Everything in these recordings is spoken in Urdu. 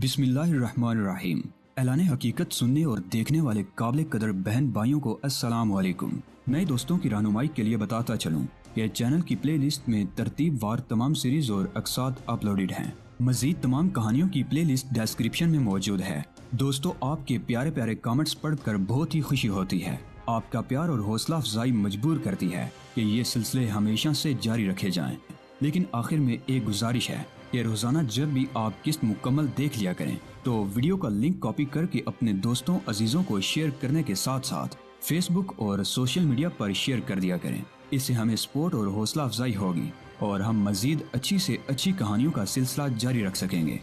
بسم اللہ الرحمن الرحیم۔ اعلان حقیقت سننے اور دیکھنے والے قابل قدر بہن بھائیوں کو السلام علیکم۔ نئے دوستوں کی رہنمائی کے لیے بتاتا چلوں کہ چینل کی پلے لسٹ میں ترتیب وار تمام سیریز اور اقساط اپلوڈڈ ہیں۔ مزید تمام کہانیوں کی پلے لسٹ ڈسکرپشن میں موجود ہے۔ دوستو، آپ کے پیارے پیارے کامنٹس پڑھ کر بہت ہی خوشی ہوتی ہے۔ آپ کا پیار اور حوصلہ افزائی مجبور کرتی ہے کہ یہ سلسلے ہمیشہ سے جاری رکھے جائیں۔ لیکن آخر میں ایک گزارش ہے کہ روزانہ جب بھی آپ قسط مکمل دیکھ لیا کریں تو ویڈیو کا لنک کاپی کر کے اپنے دوستوں عزیزوں کو شیئر کرنے کے ساتھ ساتھ فیس بک اور سوشل میڈیا پر شیئر کر دیا کریں۔ اس سے ہمیں سپورٹ اور حوصلہ افزائی ہوگی اور ہم مزید اچھی سے اچھی کہانیوں کا سلسلہ جاری رکھ سکیں گے۔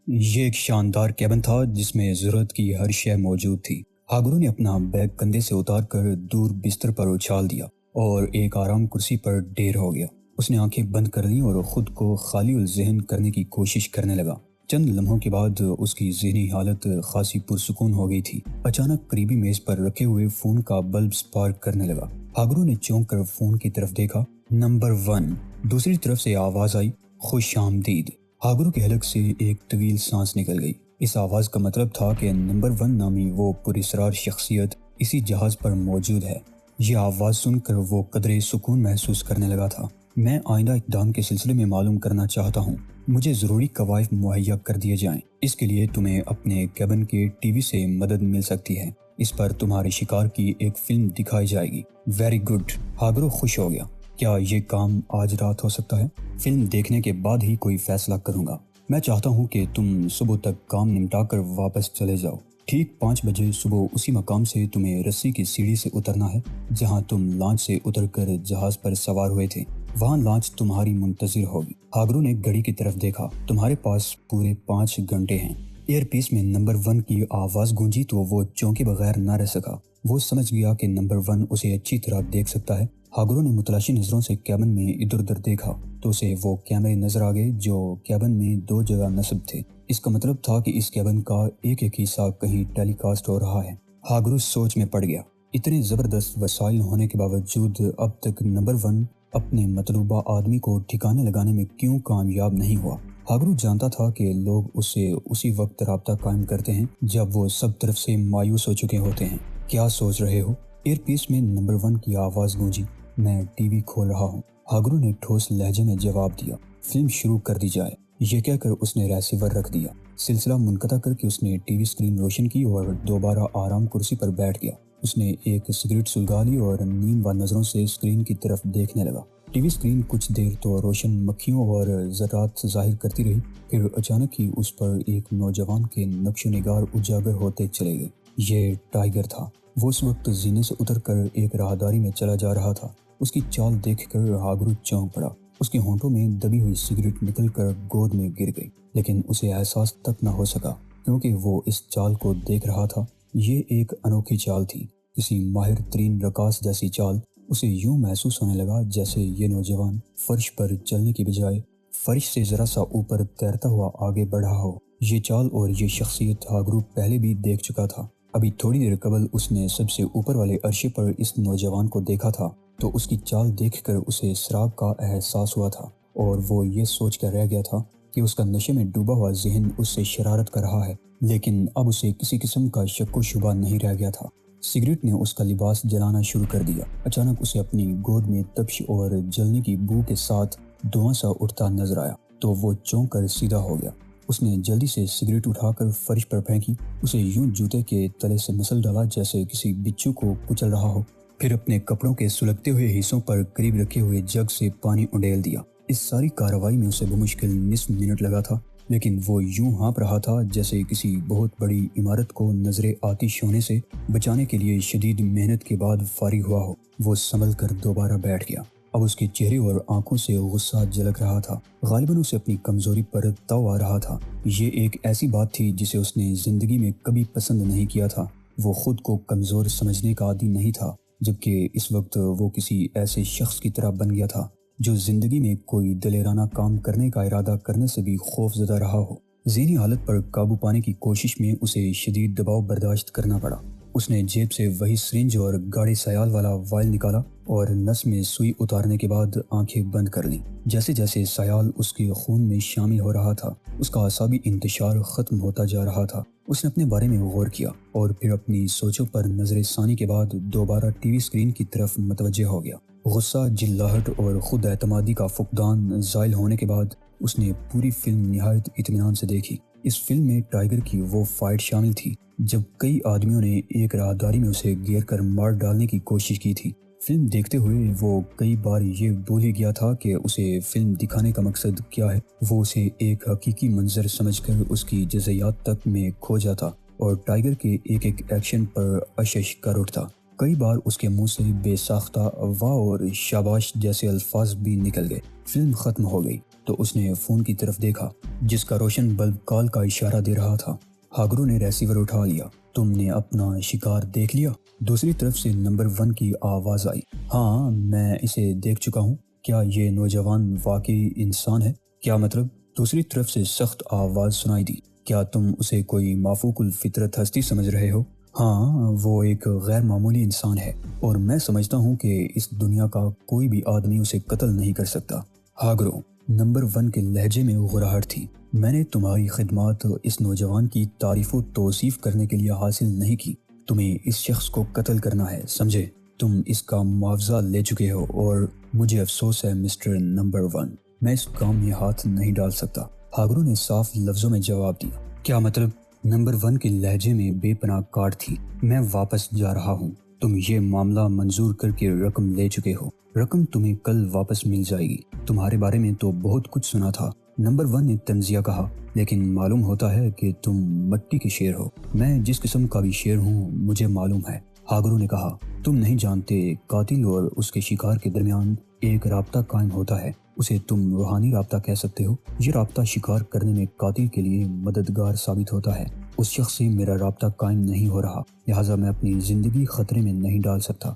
یہ ایک شاندار کیبن تھا جس میں ضرورت کی ہر شے موجود تھی۔ ہاگرو نے اپنا بیگ کندھے سے اتار کر دور بستر پر اچھال دیا اور ایک آرام کرسی پر ڈھیر ہو گیا۔ اس نے آنکھیں بند کر لیں اور خود کو خالی الذہن کرنے کی کوشش کرنے لگا۔ چند لمحوں کے بعد اس کی ذہنی حالت خاصی پرسکون ہو گئی تھی۔ اچانک قریبی میز پر رکھے ہوئے فون کا بلب سپارک کرنے لگا۔ ہاگرو نے چونک کر فون کی طرف دیکھا۔ نمبر 1۔ دوسری طرف سے آواز آئی، خوش آمدید۔ ہاگرو کے حلق سے ایک طویل سانس نکل گئی۔ اس آواز کا مطلب تھا کہ نمبر 1 نامی وہ پراسرار شخصیت اسی جہاز پر موجود ہے۔ یہ آواز سن کر وہ قدرے سکون محسوس کرنے لگا تھا۔ میں آئندہ اقدام کے سلسلے میں معلوم کرنا چاہتا ہوں۔ مجھے ضروری قوائف مہیا کر دیے جائیں۔ اس کے لیے تمہیں اپنے کیبن کے ٹی وی سے مدد مل سکتی ہے۔ اس پر تمہارے شکار کی ایک فلم دکھائی جائے گی۔ Very good. ہاگرو خوش ہو گیا۔ کیا یہ کام آج رات ہو سکتا ہے؟ فلم دیکھنے کے بعد ہی کوئی فیصلہ کروں گا۔ میں چاہتا ہوں کہ تم صبح تک کام نمٹا کر واپس چلے جاؤ۔ ٹھیک 5 بجے صبح اسی مقام سے تمہیں رسی کی سیڑھی سے اترنا ہے جہاں تم لانچ سے اتر کر جہاز پر سوار ہوئے تھے۔ وہاں لانچ تمہاری منتظر ہوگی۔ ہاگرو نے گھڑی کی طرف دیکھا۔ تمہارے پاس پورے 5 گھنٹے ہیں۔ ایئر پیس میں نمبر 1 کی آواز گونجی تو وہ چونکے بغیر نہ رہ سکا۔ وہ سمجھ گیا کہ نمبر 1 اسے اچھی طرح دیکھ سکتا ہے۔ ہاگرو نے متلاشی نظروں سے کیبن میں ادھر ادھر دیکھا تو اسے وہ کیمرے نظر آ گئے جو کیبن میں 2 جگہ نصب تھے۔ اس کا مطلب تھا کہ اس کیبن کا ایک حصہ کہیں ٹیلی کاسٹ ہو رہا ہے۔ ہاگرو سوچ میں پڑ گیا۔ اتنے زبردست وسائل ہونے کے باوجود اب تک نمبر 1 اپنے مطلوبہ آدمی کو ٹھکانے لگانے میں کیوں کامیاب نہیں ہوا؟ ہاگرو جانتا تھا کہ لوگ اس سے اسی وقت رابطہ قائم کرتے ہیں جب وہ سب طرف سے مایوس ہو چکے ہوتے ہیں۔ کیا سوچ رہے ہو؟ ایئر پیس میں نمبر 1 کی آواز گونجی۔ میں ٹی وی کھول رہا ہوں، ہاگرو نے ٹھوس لہجے میں جواب دیا۔ فلم شروع کر دی جائے، یہ کہہ کر اس نے ریسیور رکھ دیا۔ سلسلہ منقطع کر کے اس نے ٹی وی اسکرین روشن کی اور دوبارہ آرام کرسی پر بیٹھ گیا۔ اس نے ایک سگریٹ سلگا لی اور نیم و نظروں سے اسکرین کی طرف دیکھنے لگا۔ ٹی وی اسکرین کچھ دیر تو روشن مکھیوں اور ذرات ظاہر کرتی رہی، پھر اچانک ہی اس پر ایک نوجوان کے نقش و نگار اجاگر ہوتے چلے گئے۔ یہ ٹائیگر تھا۔ وہ اس وقت زینے سے اتر کر ایک راہداری میں چلا جا رہا تھا۔ اس کی چال دیکھ کر ہاگرو چونک پڑا۔ اس کے ہونٹوں میں دبی ہوئی سگریٹ نکل کر گود میں گر گئی، لیکن اسے احساس تک نہ ہو سکا کیونکہ وہ اس چال کو دیکھ رہا تھا۔ یہ ایک انوکھی چال تھی، کسی ماہر ترین رقاص جیسی چال۔ اسے یوں محسوس ہونے لگا جیسے یہ نوجوان فرش پر چلنے کی بجائے فرش سے ذرا سا اوپر تیرتا ہوا آگے بڑھا ہو۔ یہ چال اور یہ شخصیت ہاگرو پہلے بھی دیکھ چکا تھا۔ ابھی تھوڑی دیر قبل اس نے سب سے اوپر والے عرصے پر اس نوجوان کو دیکھا تھا تو اس کی چال دیکھ کر اسے اضطراب کا احساس ہوا تھا اور وہ یہ سوچ کر رہ گیا تھا کہ اس کا نشے میں ڈوبا ہوا ذہن اس سے شرارت کر رہا ہے، لیکن اب اسے کسی قسم کا شک و شبہ نہیں رہ گیا تھا۔ سگریٹ نے اس کا لباس جلانا شروع کر دیا۔ اچانک اسے اپنی گود میں تپش اور جلنے کی بو کے ساتھ دھواں سا اٹھتا نظر آیا تو وہ چونک کر سیدھا ہو گیا۔ اس نے جلدی سے سگریٹ اٹھا کر فرش پر پھینکی، اسے یوں جوتے کے تلے سے مسل ڈالا جیسے کسی بچھو کو کچل رہا ہو، پھر اپنے کپڑوں کے سلگتے ہوئے حصوں پر قریب رکھے ہوئے جگ سے پانی انڈیل دیا۔ اس ساری کارروائی میں اسے بمشکل نصف منٹ لگا تھا، لیکن وہ یوں ہانپ رہا تھا جیسے کسی بہت بڑی عمارت کو نظر آتش ہونے سے بچانے کے لیے شدید محنت کے بعد فارغ ہوا ہو۔ وہ سنبھل کر دوبارہ بیٹھ گیا۔ اب اس کے چہرے اور آنکھوں سے غصہ جھلک رہا تھا۔ غالباً اسے اپنی کمزوری پر تاؤ آ رہا تھا۔ یہ ایک ایسی بات تھی جسے اس نے زندگی میں کبھی پسند نہیں کیا تھا۔ وہ خود کو کمزور سمجھنے کا عادی نہیں تھا، جبکہ اس وقت وہ کسی ایسے شخص کی طرح بن گیا تھا جو زندگی میں کوئی دلیرانہ کام کرنے کا ارادہ کرنے سے بھی خوف زدہ رہا ہو۔ ذہنی حالت پر قابو پانے کی کوشش میں اسے شدید دباؤ برداشت کرنا پڑا۔ اس نے جیب سے وہی سرنج اور گاڑی سیال والا وائل نکالا اور نس میں سوئی اتارنے کے بعد آنکھیں بند کر لیں۔ جیسے جیسے سیال اس کے خون میں شامل ہو رہا تھا، اس کا اعصابی انتشار ختم ہوتا جا رہا تھا۔ اس نے اپنے بارے میں غور کیا اور پھر اپنی سوچوں پر نظر ثانی کے بعد دوبارہ ٹی وی اسکرین کی طرف متوجہ ہو گیا۔ غصہ، جلاہٹ اور خود اعتمادی کا فقدان زائل ہونے کے بعد اس نے پوری فلم نہایت اطمینان سے دیکھی۔ اس فلم میں ٹائیگر کی وہ فائٹ شامل تھی جب کئی آدمیوں نے ایک راہداری میں اسے گھیر کر مار ڈالنے کی کوشش کی تھی۔ فلم دیکھتے ہوئے وہ کئی بار یہ بھول ہی گیا تھا کہ اسے فلم دکھانے کا مقصد کیا ہے۔ وہ اسے ایک حقیقی منظر سمجھ کر اس کی جزیات تک میں کھو جاتا اور ٹائیگر کے ایک ایک ایکشن پر اشش کر اٹھتا۔ کئی بار اس کے منہ سے بے ساختہ واہ اور شاباش جیسے الفاظ بھی نکل گئے۔ فلم ختم ہو گئی تو اس نے فون کی طرف دیکھا جس کا روشن بلب کال کا اشارہ دے رہا تھا۔ ہاگرو نے ریسیور اٹھا لیا۔ تم نے اپنا شکار دیکھ لیا؟ دوسری طرف سے نمبر 1 کی آواز آئی۔ ہاں، میں اسے دیکھ چکا ہوں۔ کیا یہ نوجوان واقعی انسان ہے؟ کیا مطلب؟ دوسری طرف سے سخت آواز سنائی دی۔ کیا تم اسے کوئی مافوق الفطرت ہستی سمجھ رہے ہو؟ ہاں، وہ ایک غیر معمولی انسان ہے اور میں سمجھتا ہوں کہ اس دنیا کا کوئی بھی آدمی اسے قتل نہیں کر سکتا۔ ہاگرو، نمبر 1 کے لہجے میں غراہٹ تھی۔ میں نے تمہاری خدمات اس نوجوان کی تعریف و توصیف کرنے کے لیے حاصل نہیں کی۔ تمہیں اس شخص کو قتل کرنا ہے، سمجھے؟ تم اس کا معاوضہ لے چکے ہو اور مجھے افسوس ہے مسٹر نمبر 1، میں اس کام میں ہاتھ نہیں ڈال سکتا۔ ہاگرو نے صاف لفظوں میں جواب دیا۔ کیا مطلب؟ نمبر 1 کے لہجے میں بے پناہ کاٹ تھی۔ میں واپس جا رہا ہوں۔ تم یہ معاملہ منظور کر کے رقم لے چکے ہو۔ رقم تمہیں کل واپس مل جائے گی۔ تمہارے بارے میں تو بہت کچھ سنا تھا، نمبر 1 نے طنزیہ کہا، لیکن معلوم ہوتا ہے کہ تم مٹی کے شیر ہو۔ میں جس قسم کا بھی شیر ہوں مجھے معلوم ہے، ہاگرو نے کہا۔ تم نہیں جانتے قاتل اور اس کے شکار کے درمیان ایک رابطہ قائم ہوتا ہے، اسے تم روحانی رابطہ کہہ سکتے ہو۔ یہ رابطہ شکار کرنے میں قاتل کے لیے مددگار ثابت ہوتا ہے۔ اس شخص سے میرا رابطہ قائم نہیں ہو رہا، لہٰذا میں اپنی زندگی خطرے میں نہیں ڈال سکتا۔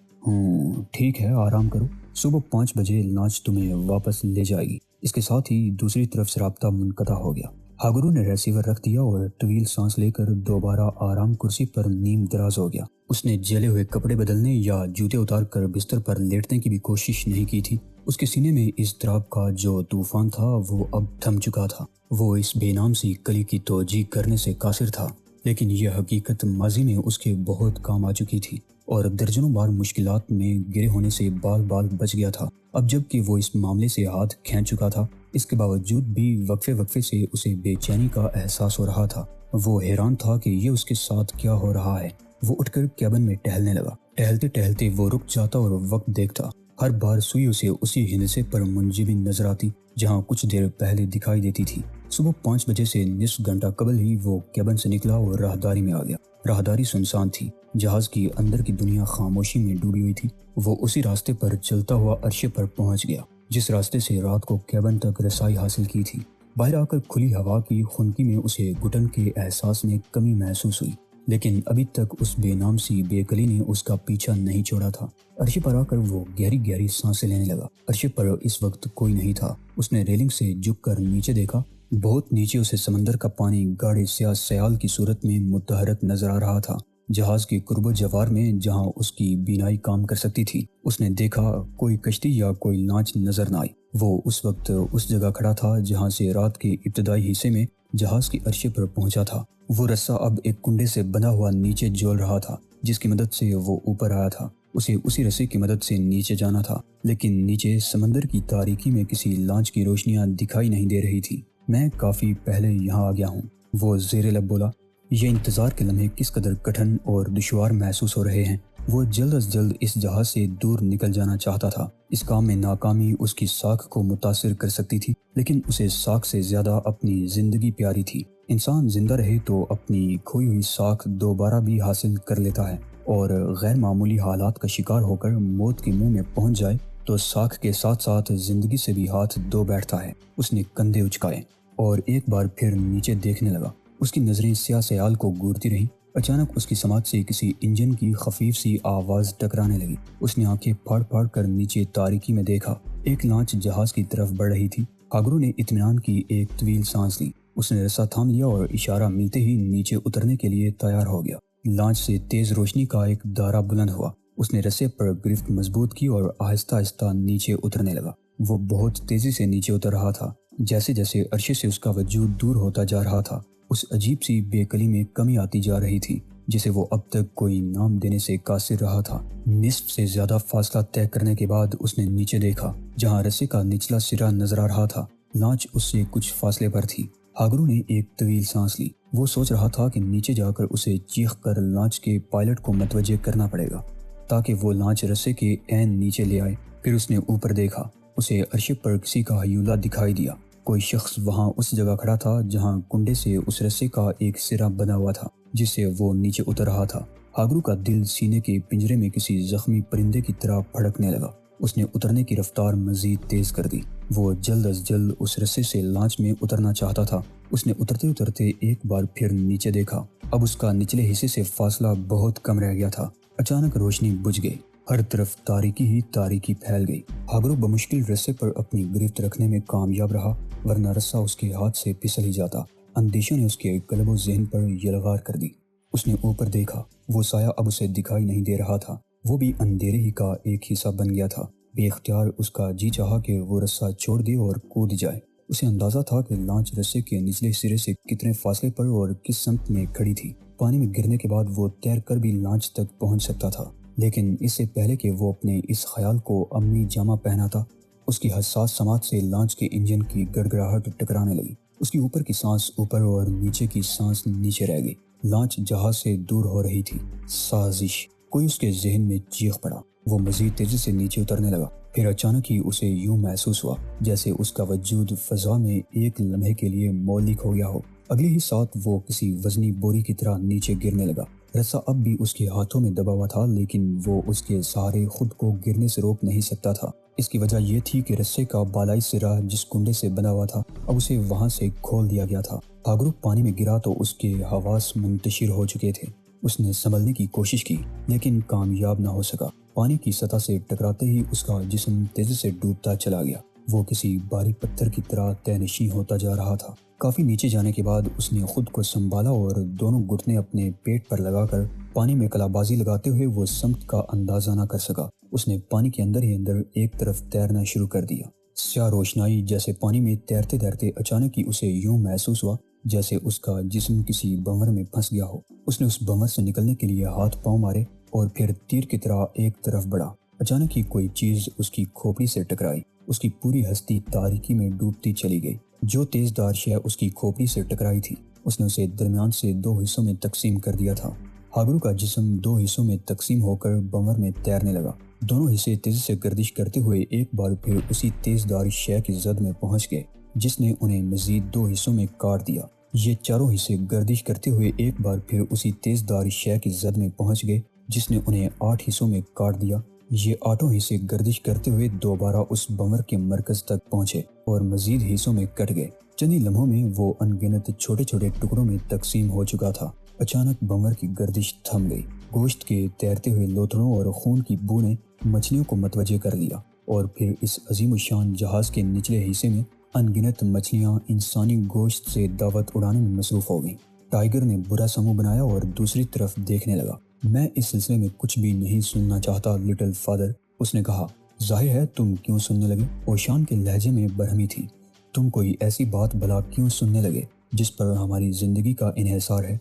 ٹھیک ہے، آرام کرو۔ صبح 5 بجے لانچ تمہیں واپس لے جائے گی۔ اس کے ساتھ ہی دوسری طرف سے رابطہ منقطع ہو گیا۔ ہاگرو نے ریسیور رکھ دیا اور طویل سانس لے کر دوبارہ آرام کرسی پر نیم دراز ہو گیا۔ اس نے جلے ہوئے کپڑے بدلنے یا جوتے اتار کر بستر پر لیٹنے کی بھی کوشش نہیں کی تھی۔ اس کے سینے میں اضطراب کا جو طوفان تھا وہ اب تھم چکا تھا۔ وہ اس بے نام سی کلی کی توجیہ کرنے سے قاصر تھا، لیکن یہ حقیقت ماضی میں اس کے بہت کام آ چکی تھی اور درجنوں بار مشکلات میں گرے ہونے سے بال بال بچ گیا تھا۔ اب جب کہ وہ اس معاملے سے ہاتھ کھینچ چکا تھا، اس کے باوجود بھی وقفے وقفے سے اسے بے چینی کا احساس ہو رہا تھا۔ وہ حیران تھا کہ یہ اس کے ساتھ کیا ہو رہا ہے۔ وہ اٹھ کر کیبن میں ٹہلنے لگا۔ ٹہلتے ٹہلتے وہ رک جاتا اور وقت دیکھتا۔ ہر بار سوئی اسے اسی ہندسے پر منجمد نظر آتی جہاں کچھ دیر پہلے دکھائی دیتی تھی۔ صبح 5 بجے سے نصف گھنٹہ قبل ہی وہ کیبن سے نکلا اور راہداری میں آ گیا۔ راہداری سنسان تھی، جہاز کی اندر کی دنیا خاموشی میں ڈوبی ہوئی تھی۔ وہ اسی راستے پر چلتا ہوا عرصے پر پہنچ گیا جس راستے سے رات کو کیبن تک رسائی حاصل کی تھی۔ باہر آ کر کھلی ہوا کی خنکی میں اسے گھٹن کے احساس میں کمی محسوس ہوئی، لیکن ابھی تک اس بے نام سی بے کلی نے اس کا پیچھا نہیں چھوڑا تھا۔ عرصے پر آ کر وہ گہری گہری سانسیں لینے لگا۔ عرصے پر اس وقت کوئی نہیں تھا۔ اس نے ریلنگ سے جھک کر نیچے دیکھا۔ بہت نیچے اسے سمندر کا پانی گاڑھے سیاہ سیال کی صورت میں متحرک نظر آ رہا تھا۔ جہاز کے قرب و جوار میں جہاں اس کی بینائی کام کر سکتی تھی، اس نے دیکھا کوئی کشتی یا کوئی لانچ نظر نہ آئی۔ وہ اس وقت اس جگہ کھڑا تھا جہاں سے رات کے ابتدائی حصے میں جہاز کے عرصے پر پہنچا تھا۔ وہ رسہ اب ایک کنڈے سے بندھا ہوا نیچے جول رہا تھا جس کی مدد سے وہ اوپر آیا تھا۔ اسے اسی رسے کی مدد سے نیچے جانا تھا، لیکن نیچے سمندر کی تاریکی میں کسی لانچ کی روشنیاں دکھائی نہیں دے رہی تھی۔ میں کافی پہلے یہاں آ گیا ہوں، وہ زیر لب بولا۔ یہ انتظار کے لمحے کس قدر کٹھن اور دشوار محسوس ہو رہے ہیں۔ وہ جلد از جلد اس جہاز سے دور نکل جانا چاہتا تھا۔ اس کام میں ناکامی اس کی ساکھ کو متاثر کر سکتی تھی، لیکن اسے ساکھ سے زیادہ اپنی زندگی پیاری تھی۔ انسان زندہ رہے تو اپنی کھوئی ہوئی ساکھ دوبارہ بھی حاصل کر لیتا ہے، اور غیر معمولی حالات کا شکار ہو کر موت کے منہ میں پہنچ جائے تو ساکھ کے ساتھ ساتھ زندگی سے بھی ہاتھ دھو بیٹھتا ہے۔ اس نے کندھے اچکائے اور ایک بار پھر نیچے دیکھنے لگا۔ اس کی نظریں سیاہ سیال کو گھورتی رہیں۔ اچانک اس کی سماعت سے کسی انجن کی خفیف سی آواز ٹکرانے لگی۔ اس نے آنکھیں پھاڑ پھاڑ کر نیچے تاریکی میں دیکھا۔ ایک لانچ جہاز کی طرف بڑھ رہی تھی۔ ہاگرو نے اطمینان کی ایک طویل سانس لی۔ اس نے رسا تھام لیا اور اشارہ ملتے ہی نیچے اترنے کے لیے تیار ہو گیا۔ لانچ سے تیز روشنی کا ایک دائرہ بلند ہوا اس نے رسے پر گرفت مضبوط کی اور آہستہ آہستہ نیچے اترنے لگا۔ وہ بہت تیزی سے نیچے اتر رہا تھا۔ جیسے جیسے عرشے سے اس کا وجود دور ہوتا جا رہا تھا، اس عجیب سی بے کلی میں کمی آتی جا رہی تھی جسے وہ اب تک کوئی نام دینے سے قاصر رہا تھا۔ نصف سے زیادہ فاصلہ طے کرنے کے بعد اس نے نیچے دیکھا، جہاں رسے کا نچلا سرا نظر آ رہا تھا۔ لانچ اس سے کچھ فاصلے پر تھی۔ ہاگرو نے ایک طویل سانس لی۔ وہ سوچ رہا تھا کہ نیچے جا کر اسے چیخ کر لانچ کے پائلٹ کو متوجہ کرنا پڑے گا تاکہ وہ لانچ رسے کے عین نیچے لے آئے۔ پھر اس نے اوپر دیکھا۔ اسے عرشے پر کسی کا ہیولہ دکھائی دیا۔ کوئی شخص وہاں اس جگہ کھڑا تھا جہاں کنڈے سے اس رسے کا ایک سرا بنا ہوا تھا جس سے وہ نیچے اتر رہا تھا۔ ہاگرو کا دل سینے کے پنجرے میں کسی زخمی پرندے کی طرح پھڑکنے لگا۔ اس نے اترنے کی رفتار مزید تیز کر دی۔ وہ جلد از جلد اس رسے سے لانچ میں اترنا چاہتا تھا۔ اس نے اترتے اترتے ایک بار پھر نیچے دیکھا۔ اب اس کا نچلے حصے سے فاصلہ بہت کم رہ گیا تھا۔ اچانک روشنی بجھ گئی۔ ہر طرف تاریکی ہی تاریکی پھیل گئی۔ ہاگرو بمشکل رسے پر اپنی گرفت رکھنے میں کامیاب رہا، ورنہ رسہ اس کے ہاتھ سے پھسل ہی جاتا۔ اندیشوں نے اس کے قلب و ذہن پر یلغار کر دی۔ اس نے اوپر دیکھا۔ وہ سایہ اب اسے دکھائی نہیں دے رہا تھا۔ وہ بھی اندھیرے ہی کا ایک حصہ بن گیا تھا۔ بے اختیار اس کا جی چاہا کہ وہ رسہ چھوڑ دے اور کود جائے۔ اسے اندازہ تھا کہ لانچ رسے کے نچلے سرے سے کتنے فاصلے پر اور کس سمت میں کھڑی تھی۔ پانی میں گرنے کے بعد وہ تیر کر بھی لانچ تک پہنچ سکتا تھا، لیکن اس سے پہلے کہ وہ اپنے اس خیال کو عملی جامہ پہناتا، اس کی حساس سماعت سے لانچ کے انجن کی گڑگڑاہٹ ٹکرانے لگی۔ اس کی اوپر کی سانس اوپر اور نیچے کی سانس نیچے رہ گئی۔ لانچ جہاز سے دور ہو رہی تھی۔ سازش! کوئی اس کے ذہن میں چیخ پڑا۔ وہ مزید تیزی سے نیچے اترنے لگا۔ پھر اچانک ہی اسے یوں محسوس ہوا جیسے اس کا وجود فضا میں ایک لمحے کے لیے مولک ہو گیا ہو۔ اگلے ہی ساتھ وہ کسی وزنی بوری کی طرح نیچے گرنے لگا۔ رسہ اب بھی اس کے ہاتھوں میں دبا ہوا تھا، لیکن وہ اس کے سہارے خود کو گرنے سے روک نہیں سکتا تھا۔ اس کی وجہ یہ تھی کہ رسے کا بالائی سرا جس کنڈے سے بنا ہوا تھا، اب اسے وہاں سے کھول دیا گیا تھا۔ ہاگرو پانی میں گرا تو اس کے حواس منتشر ہو چکے تھے۔ اس نے سنبھلنے کی کوشش کی، لیکن کامیاب نہ ہو سکا۔ پانی کی سطح سے ٹکراتے ہی اس کا جسم تیزی سے ڈوبتا چلا گیا۔ وہ کسی بھاری پتھر کی طرح طے نشین ہوتا جا رہا تھا۔ کافی نیچے جانے کے بعد اس نے خود کو سنبھالا اور دونوں گھٹنے اپنے پیٹ پر لگا کر پانی میں کلا بازی لگاتے ہوئے وہ سمت کا اندازہ نہ کر سکا۔ اس نے پانی کے اندر ہی اندر ایک طرف تیرنا شروع کر دیا۔ سیاہ روشنائی جیسے پانی میں تیرتے تیرتے اچانک ہی اسے یوں محسوس ہوا جیسے اس کا جسم کسی بھنور میں پھنس گیا ہو۔ اس نے اس بھنور سے نکلنے کے لیے ہاتھ پاؤں مارے اور پھر تیر کی طرح ایک طرف بڑھا۔ اچانک ہی کوئی چیز اس کی کھوپڑی سے ٹکرائی۔ اس کی پوری ہستی تاریکی میں ڈوبتی چلی گئی۔ جو تیز دار شے اس کی کھوپڑی سے ٹکرائی تھی، اس نے اسے درمیان سے دو حصوں میں تقسیم کر دیا تھا۔ ہاگرو کا جسم دو حصوں میں تقسیم ہو کر بھنور میں تیرنے لگا۔ دونوں حصے تیزی سے گردش کرتے ہوئے ایک بار پھر اسی تیز دار شے کی زد میں پہنچ گئے جس نے انہیں مزید دو حصوں میں کاٹ دیا۔ یہ چاروں حصے گردش کرتے ہوئے ایک بار پھر اسی تیز دار شے کی زد میں پہنچ گئے جس نے انہیں 8 حصوں میں کاٹ دیا۔ یہ 8 حصے گردش کرتے ہوئے دوبارہ اس بھنور کے مرکز تک پہنچے اور مزید حصوں میں کٹ گئے۔ چند ہی لمحوں میں وہ ان گنت چھوٹے چھوٹے ٹکڑوں میں تقسیم ہو چکا تھا۔ اچانک بھنور کی گردش تھم گئی۔ گوشت کے تیرتے ہوئے لوتھڑوں اور خون کی بو نے مچھلیوں کو متوجہ کر لیا، اور پھر اس عظیم الشان جہاز کے نچلے حصے میں ان گنت مچھلیاں انسانی گوشت سے دعوت اڑانے میں مصروف ہو گئیں۔ ٹائیگر نے برا سا منہ بنایا اور دوسری طرف دیکھنے لگا۔ میں اس سلسلے میں کچھ بھی نہیں سننا چاہتا لٹل فادر، اس نے کہا۔ ظاہر ہے تم کیوں سننے لگے؟ اوشان کے لہجے میں برہمی تھی۔ تم کوئی ایسی بات بھلا کیوں سننے لگے جس پر ہماری زندگی کا انحصار ہے؟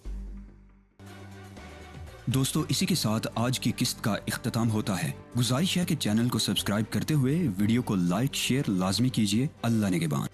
دوستو، اسی کے ساتھ آج کی قسط کا اختتام ہوتا ہے۔ گزارش ہے کہ چینل کو سبسکرائب کرتے ہوئے ویڈیو کو لائک شیئر لازمی کیجیے۔ اللہ نگہبان۔